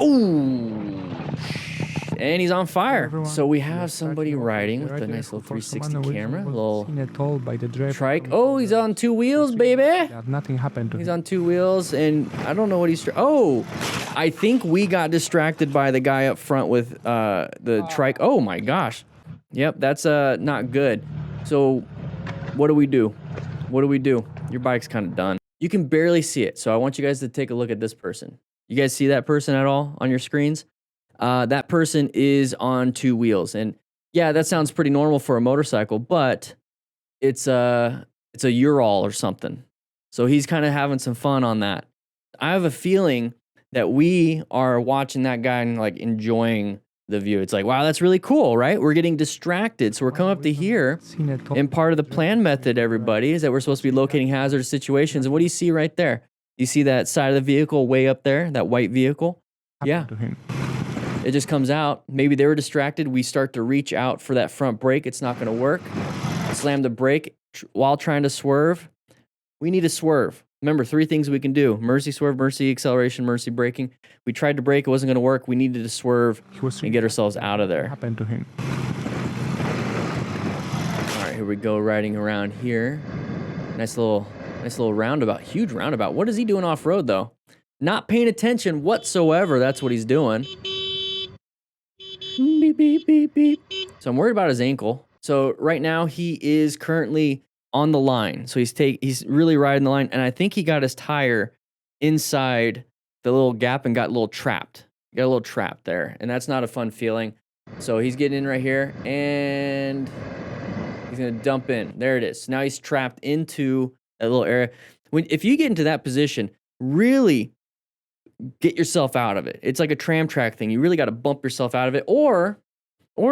Oh, and he's on fire. So we have somebody riding with a nice little 360 camera, little trike. Oh, he's on two wheels, baby. Nothing happened to him. He's on two wheels, and I don't know what he's. Oh, I think we got distracted by the guy up front with the trike. Oh my gosh. Yep, that's not good. So what do we do? What do we do? Your bike's kind of done. You can barely see it, so I want you guys to take a look at this person. You guys see that person at all on your screens? That person is on two wheels, and yeah, that sounds pretty normal for a motorcycle, but it's a Ural or something. So he's kind of having some fun on that. I have a feeling that we are watching that guy and like enjoying the view. It's like, wow, that's really cool, right? We're getting distracted. So we're coming up to here, and part of the plan method, everybody, is that we're supposed to be locating hazardous situations. And what do you see right there? You see that side of the vehicle way up there, that white vehicle? Yeah. It just comes out. Maybe they were distracted. We start to reach out for that front brake. It's not going to work. Slam the brake while trying to swerve. We need to swerve. Remember, 3 things we can do. Mercy swerve, mercy acceleration, mercy braking. We tried to brake. It wasn't going to work. We needed to swerve and get ourselves out of there. Happened to him. All right, here we go, riding around here. Nice little roundabout. Huge roundabout. What is he doing off-road, though? Not paying attention whatsoever. That's what he's doing. Beep, beep, beep, beep. So I'm worried about his ankle. So right now he is currently on the line. So he's really riding the line, and I think he got his tire inside the little gap and got a little trapped. Got a little trapped there, and that's not a fun feeling. So he's getting in right here, and he's gonna dump in. There it is. Now he's trapped into that little area. If you get into that position, really get yourself out of it. It's like a tram track thing. You really got to bump yourself out of it, or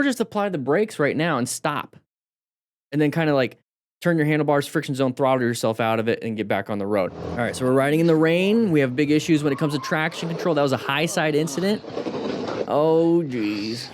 just apply the brakes right now and stop, and then kind of like turn your handlebars, friction zone, throttle yourself out of it, and get back on the road. All right, so we're riding in the rain. We have big issues when it comes to traction control. That was a high side incident. Oh, geez.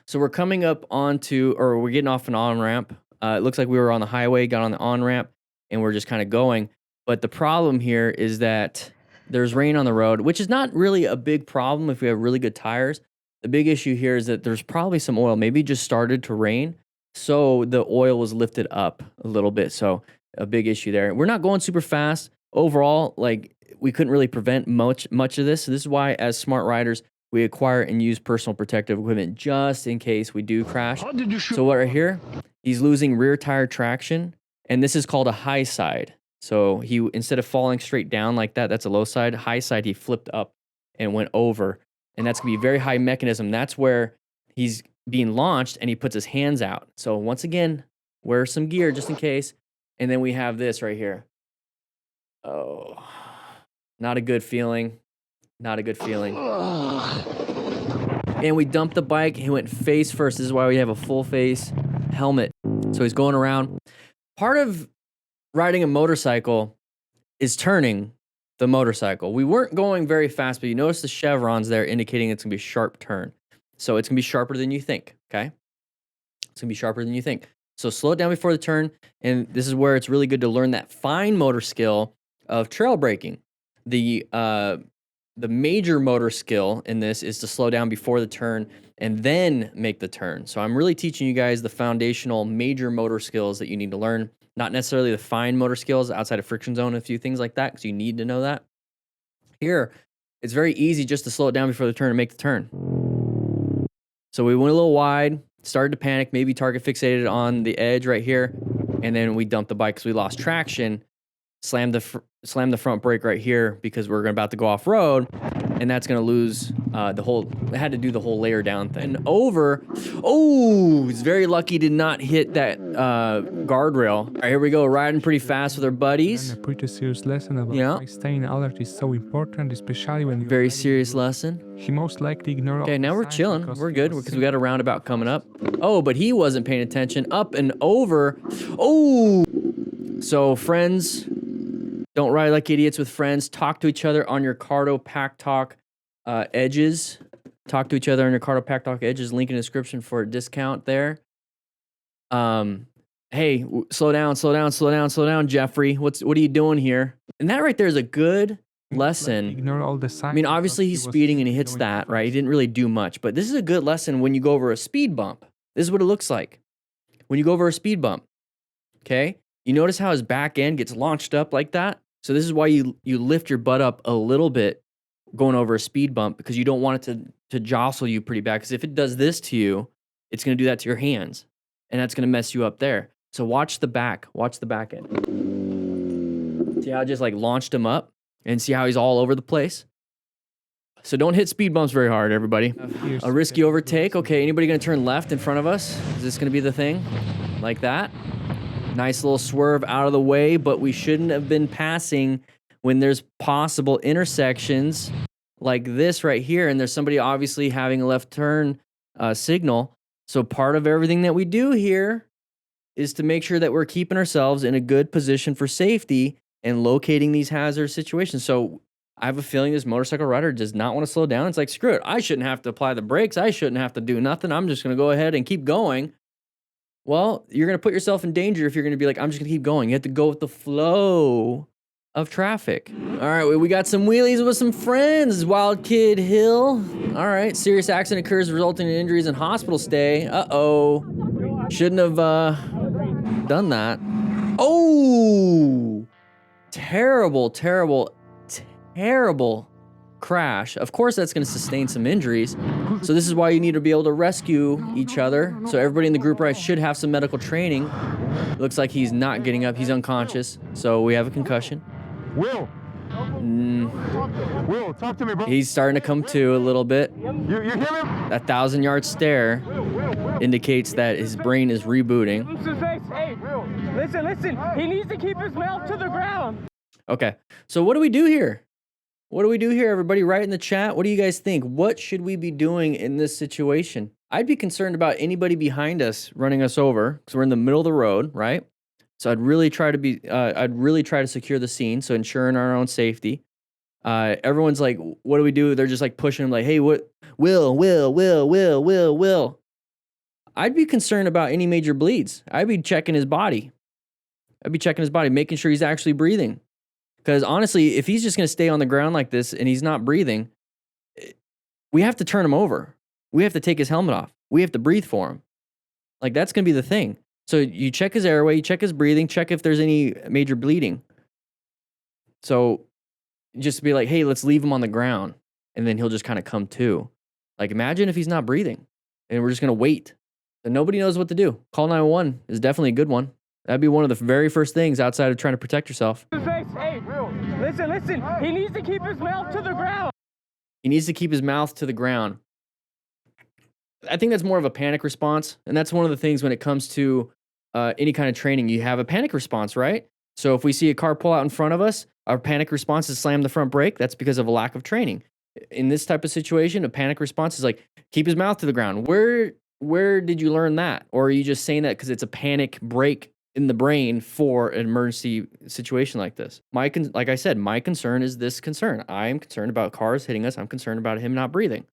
So we're coming up onto, or we're getting off an on-ramp. It looks like we were on the highway, got on the on-ramp, and we're just kind of going. But the problem here is that there's rain on the road, which is not really a big problem if we have really good tires. The big issue here is that there's probably some oil. Maybe it just started to rain, so the oil was lifted up a little bit. So a big issue there. We're not going super fast. Overall, like, we couldn't really prevent much of this. So this is why, as smart riders, we acquire and use personal protective equipment just in case we do crash. So what right here, he's losing rear tire traction, and this is called a high side. So he, instead of falling straight down like that, that's a low side. High side, he flipped up and went over. And that's going to be a very high mechanism. That's where he's being launched and he puts his hands out. So once again, wear some gear just in case. And then we have this right here. Oh, not a good feeling. Not a good feeling. And we dumped the bike. He went face first. This is why we have a full face helmet. So he's going around. Part of riding a motorcycle is turning the motorcycle. We weren't going very fast, but you notice the chevrons there indicating it's gonna be a sharp turn. So it's gonna be sharper than you think, okay? It's gonna be sharper than you think. So slow it down before the turn, and this is where it's really good to learn that fine motor skill of trail braking. The major motor skill in this is to slow down before the turn and then make the turn. So I'm really teaching you guys the foundational major motor skills that you need to learn. Not necessarily the fine motor skills outside of friction zone, a few things like that, because you need to know that. Here, it's very easy just to slow it down before the turn and make the turn. So we went a little wide, started to panic, maybe target fixated on the edge right here, and then we dumped the bike because we lost traction, slammed the front brake right here because we're about to go off-road, and that's going to lose the whole, I had to do the whole layer down thing. And over, oh, he's very lucky to not hit that guardrail. All right, here we go, riding pretty fast with our buddies. And a pretty serious lesson about why staying alert is so important, especially when very serious lesson. He most likely ignored. Okay, now we're chilling. We're good because we got a roundabout coming up. Oh, but he wasn't paying attention. Up and over. Oh, so friends, don't ride like idiots with friends. Talk to each other on your Cardo Pack Talk edges. Talk to each other on your Cardo Pack Talk edges. Link in the description for a discount there. Hey, slow down, Jeffrey. What are you doing here? And that right there is a good lesson. Ignore all the I signs. mean, obviously he's speeding and he hits that, right? He didn't really do much, but this is a good lesson when you go over a speed bump. This is what it looks like when you go over a speed bump, okay? You notice how his back end gets launched up like that? So this is why you lift your butt up a little bit going over a speed bump, because you don't want it to jostle you pretty bad, because if it does this to you, it's going to do that to your hands, and that's going to mess you up there. So watch the back end. See how I just like launched him up, and see how he's all over the place? So don't hit speed bumps very hard, everybody. A risky overtake. Okay, anybody going to turn left in front of us? Is this going to be the thing? Like that? Nice little swerve out of the way, but we shouldn't have been passing when there's possible intersections like this right here, and there's somebody obviously having a left turn signal. So part of everything that we do here is to make sure that we're keeping ourselves in a good position for safety and locating these hazard situations. So I have a feeling this motorcycle rider does not want to slow down. It's like, screw it. I shouldn't have to apply the brakes. I shouldn't have to do nothing. I'm just going to go ahead and keep going. Well, you're going to put yourself in danger if you're going to be like, I'm just going to keep going. You have to go with the flow of traffic. All right, we got some wheelies with some friends. Wild Kid Hill. All right, serious accident occurs resulting in injuries and hospital stay. Uh-oh. Shouldn't have done that. Oh! Terrible crash. Of course that's going to sustain some injuries. So this is why you need to be able to rescue each other. So everybody in the group ride should have some medical training. Looks like he's not getting up. He's unconscious. So we have a concussion. Will, talk to me, bro. He's starting to come to a little bit. You hear me? That 1,000-yard stare indicates that his brain is rebooting. Hey, listen. He needs to keep his mouth to the ground. Okay, so what do we do here? What do we do here, everybody? Write in the chat. What do you guys think? What should we be doing in this situation? I'd be concerned about anybody behind us running us over, because we're in the middle of the road, right? So I'd really try to secure the scene, so ensuring our own safety. Everyone's like, what do we do? They're just like pushing him like, hey, what? Will. I'd be concerned about any major bleeds. I'd be checking his body. Making sure he's actually breathing. Because honestly, if he's just going to stay on the ground like this and he's not breathing, we have to turn him over. We have to take his helmet off. We have to breathe for him. Like, that's going to be the thing. So you check his airway, you check his breathing, check if there's any major bleeding. So just be like, hey, let's leave him on the ground. And then he'll just kind of come to. Like, imagine if he's not breathing and we're just going to wait. And nobody knows what to do. Call 911 is definitely a good one. That'd be one of the very first things outside of trying to protect yourself. Hey, listen. He needs to keep his mouth to the ground. I think that's more of a panic response. And that's one of the things when it comes to any kind of training. You have a panic response, right? So if we see a car pull out in front of us, our panic response is slam the front brake. That's because of a lack of training. In this type of situation, a panic response is like, keep his mouth to the ground. Where did you learn that? Or are you just saying that because it's a panic brake in the brain for an emergency situation like this? Like I said, my concern is this concern. I am concerned about cars hitting us. I'm concerned about him not breathing.